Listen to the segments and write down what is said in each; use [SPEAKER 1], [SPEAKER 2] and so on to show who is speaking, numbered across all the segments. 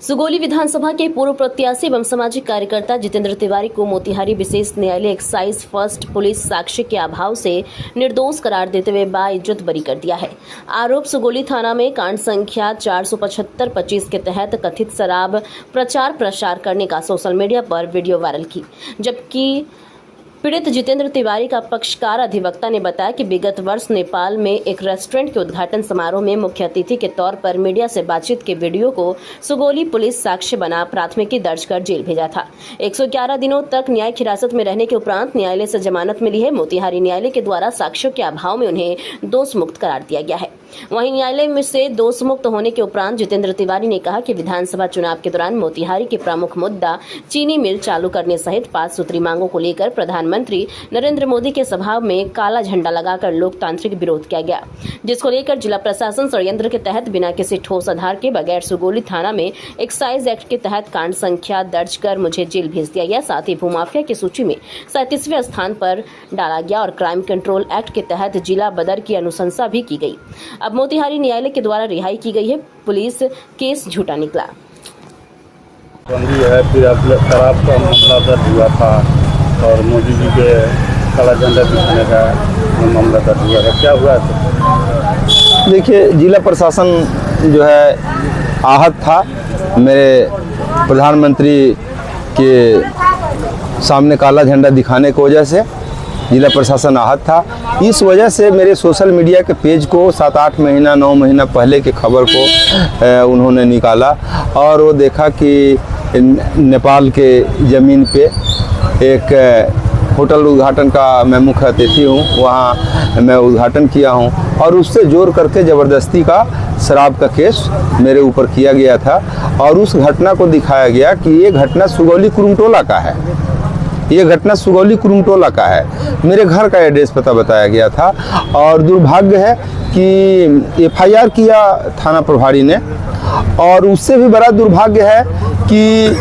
[SPEAKER 1] सुगौली विधानसभा के पूर्व प्रत्याशी एवं सामाजिक कार्यकर्ता जितेंद्र तिवारी को मोतिहारी विशेष न्यायालय एक्साइज फर्स्ट पुलिस साक्ष्य के अभाव से निर्दोष करार देते हुए बाइज्जत बरी कर दिया है। आरोप सुगौली थाना में कांड संख्या 475-25 के तहत कथित शराब प्रचार प्रसार करने का सोशल मीडिया पर वीडियो वायरल की, जबकि पीड़ित जितेंद्र तिवारी का पक्षकार अधिवक्ता ने बताया कि विगत वर्ष नेपाल में एक रेस्टोरेंट के उद्घाटन समारोह में मुख्य अतिथि के तौर पर मीडिया से बातचीत के वीडियो को सुगौली पुलिस साक्ष्य बना प्राथमिकी दर्ज कर जेल भेजा था। 111 दिनों तक न्यायिक हिरासत में रहने के उपरांत न्यायालय से जमानत मिली है। मोतिहारी न्यायालय के द्वारा साक्ष्यों के अभाव में उन्हें दोष मुक्त करार दिया गया है। वहीं न्यायालय में से दोष मुक्त होने के उपरांत जितेंद्र तिवारी ने कहा कि विधानसभा चुनाव के दौरान मोतिहारी के प्रमुख मुद्दा चीनी मिल चालू करने सहित 5 सूत्री मांगों को लेकर प्रधानमंत्री नरेंद्र मोदी के सभा में काला झंडा लगाकर लोकतांत्रिक विरोध किया गया, जिसको लेकर जिला प्रशासन षड्यंत्र के तहत बिना किसी ठोस आधार के बगैर सुगौली थाना में एक्साइज एक्ट के तहत कांड संख्या दर्ज कर मुझे जेल भेज दिया गया। साथ ही भूमाफिया की सूची में 37वें स्थान पर डाला गया और क्राइम कंट्रोल एक्ट के तहत जिला बदर की अनुशंसा भी की गई। अब मोतिहारी न्यायालय के द्वारा रिहाई की गई है। पुलिस केस झूठा निकला।
[SPEAKER 2] है फिर शराब का मामला दर्ज हुआ था और मोदी जी के काला झंडा दिखाने का मामला दर्ज हुआ था। क्या हुआ था?
[SPEAKER 3] देखिए, जिला प्रशासन जो है आहत था। मेरे प्रधानमंत्री के सामने काला झंडा दिखाने की वजह से जिला प्रशासन आहत था। इस वजह से मेरे सोशल मीडिया के पेज को 7-8 महीना 9 महीना पहले की खबर को उन्होंने निकाला और वो देखा कि नेपाल के ज़मीन पे एक होटल उद्घाटन का मैं मुख्य अतिथि हूँ, वहाँ मैं उद्घाटन किया हूँ और उससे जोड़ करके ज़बरदस्ती का शराब का केस मेरे ऊपर किया गया था और उस घटना को दिखाया गया कि ये घटना सुगौली कुरुमटोला का है। ये घटना सुगौली कुरुमटोला का है। मेरे घर का एड्रेस पता बताया गया था और दुर्भाग्य है कि FIR किया थाना प्रभारी ने और उससे भी बड़ा दुर्भाग्य है कि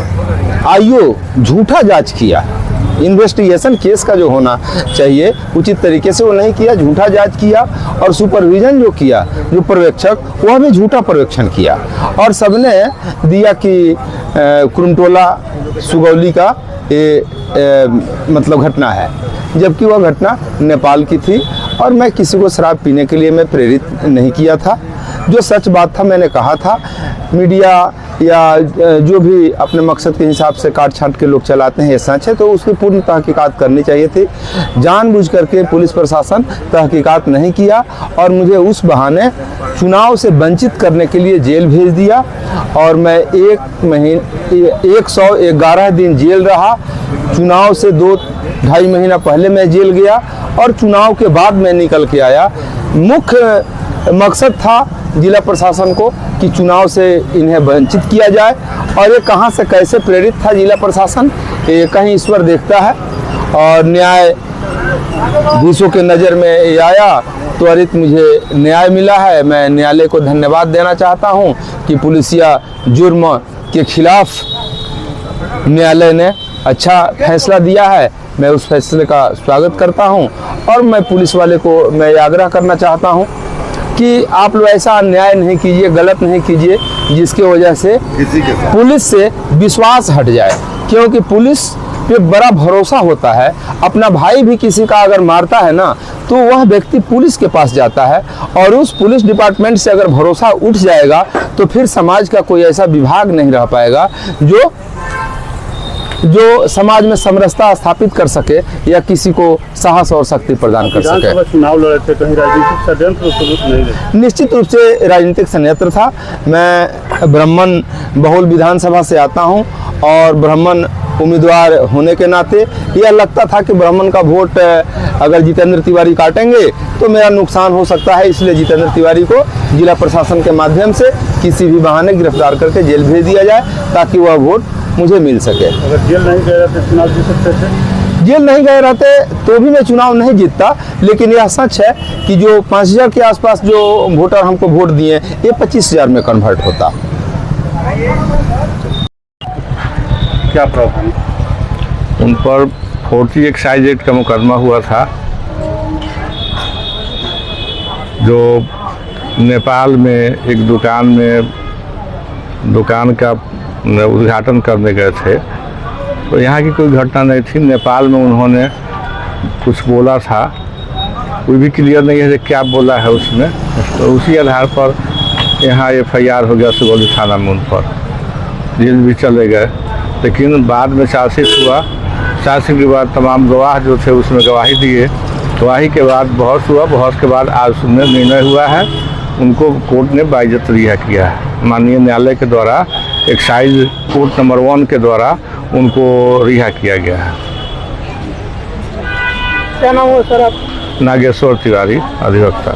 [SPEAKER 3] आईओ झूठा जांच किया। इन्वेस्टिगेशन केस का जो होना चाहिए उचित तरीके से वो नहीं किया, झूठा जांच किया और सुपरविजन जो किया जो पर्यवेक्षक वह भी झूठा पर्यवेक्षण किया और सबने दिया कि कुरुमटोला सुगौली का मतलब घटना है, जबकि वह घटना नेपाल की थी और मैं किसी को शराब पीने के लिए मैं प्रेरित नहीं किया था। जो सच बात था मैंने कहा था। मीडिया या जो भी अपने मकसद के हिसाब से काट छांट के लोग चलाते हैं, ये सच है तो उसकी पूर्ण तहकीकात करनी चाहिए थी। जानबूझ करके पुलिस प्रशासन तहकीकात नहीं किया और मुझे उस बहाने चुनाव से वंचित करने के लिए जेल भेज दिया और मैं 111 दिन जेल रहा। चुनाव से 2-2.5 महीना पहले मैं जेल गया और चुनाव के बाद मैं निकल के आया। मुख्य मकसद था जिला प्रशासन को कि चुनाव से इन्हें वंचित किया जाए और ये कहां से कैसे प्रेरित था जिला प्रशासन, ये कहीं ईश्वर देखता है और न्यायाधीशों के नज़र में ये आया, त्वरित मुझे न्याय मिला है। मैं न्यायालय को धन्यवाद देना चाहता हूं कि पुलिसिया जुर्म के खिलाफ न्यायालय ने अच्छा फैसला दिया है। मैं उस फैसले का स्वागत करता हूं और मैं पुलिस वाले को मैं आग्रह करना चाहता हूं कि आप लोग ऐसा अन्याय नहीं कीजिए, गलत नहीं कीजिए जिसकी वजह से पुलिस से विश्वास हट जाए, क्योंकि पुलिस पे बड़ा भरोसा होता है। अपना भाई भी किसी का अगर मारता है ना तो वह व्यक्ति पुलिस के पास जाता है और उस पुलिस डिपार्टमेंट से अगर भरोसा उठ जाएगा तो फिर समाज का कोई ऐसा विभाग नहीं रह पाएगा जो समाज में समरसता स्थापित कर सके या किसी को साहस और शक्ति प्रदान कर सके।
[SPEAKER 2] चुनाव लड़े थे, कहीं राजनीतिक षड्यंत्र तो नहीं?
[SPEAKER 3] निश्चित रूप से राजनीतिक षड्यंत्र था। मैं ब्राह्मण बहुल विधानसभा से आता हूं और ब्राह्मण उम्मीदवार होने के नाते यह लगता था कि ब्राह्मण का वोट अगर जितेंद्र तिवारी काटेंगे तो मेरा नुकसान हो सकता है, इसलिए जितेंद्र तिवारी को जिला प्रशासन के माध्यम से किसी भी बहाने गिरफ्तार करके जेल भेज दिया जाए ताकि वह वोट मुझे मिल सके।
[SPEAKER 2] अगर जेल नहीं गए रहते चुनाव जीत सकते थे?
[SPEAKER 3] जेल नहीं गए रहते तो भी मैं चुनाव नहीं जीतता, लेकिन यह सच है कि जो 5000 के आसपास जो वोटर हमको वोट दिए ये 25,000 में कन्वर्ट होता।
[SPEAKER 2] क्या प्रॉब्लम?
[SPEAKER 4] उन पर 40 एक्साइज एक्ट का मुकदमा हुआ था जो नेपाल में एक दुकान का उद्घाटन करने गए थे। तो यहाँ की कोई घटना नहीं थी। नेपाल में उन्होंने कुछ बोला था, कोई भी क्लियर नहीं है कि क्या बोला है उसमें, तो उसी आधार पर यहाँ FIR हो गया सुगौली थाना में। उन पर जेल भी चले गए, लेकिन बाद में चार्जशीट हुआ। चार्जशीट के बाद तमाम गवाह जो थे उसमें गवाही दिए। गवाही के बाद बहस हुआ, बहस के बाद आज उसमें निर्णय हुआ है, उनको कोर्ट ने बाइज्जत रिहा किया है। माननीय न्यायालय के द्वारा एक्साइज कोर्ट नंबर 1 के द्वारा उनको रिहा किया गया है।
[SPEAKER 5] क्या नाम हुआ सर आप?
[SPEAKER 4] नागेश्वर तिवारी, अधिवक्ता।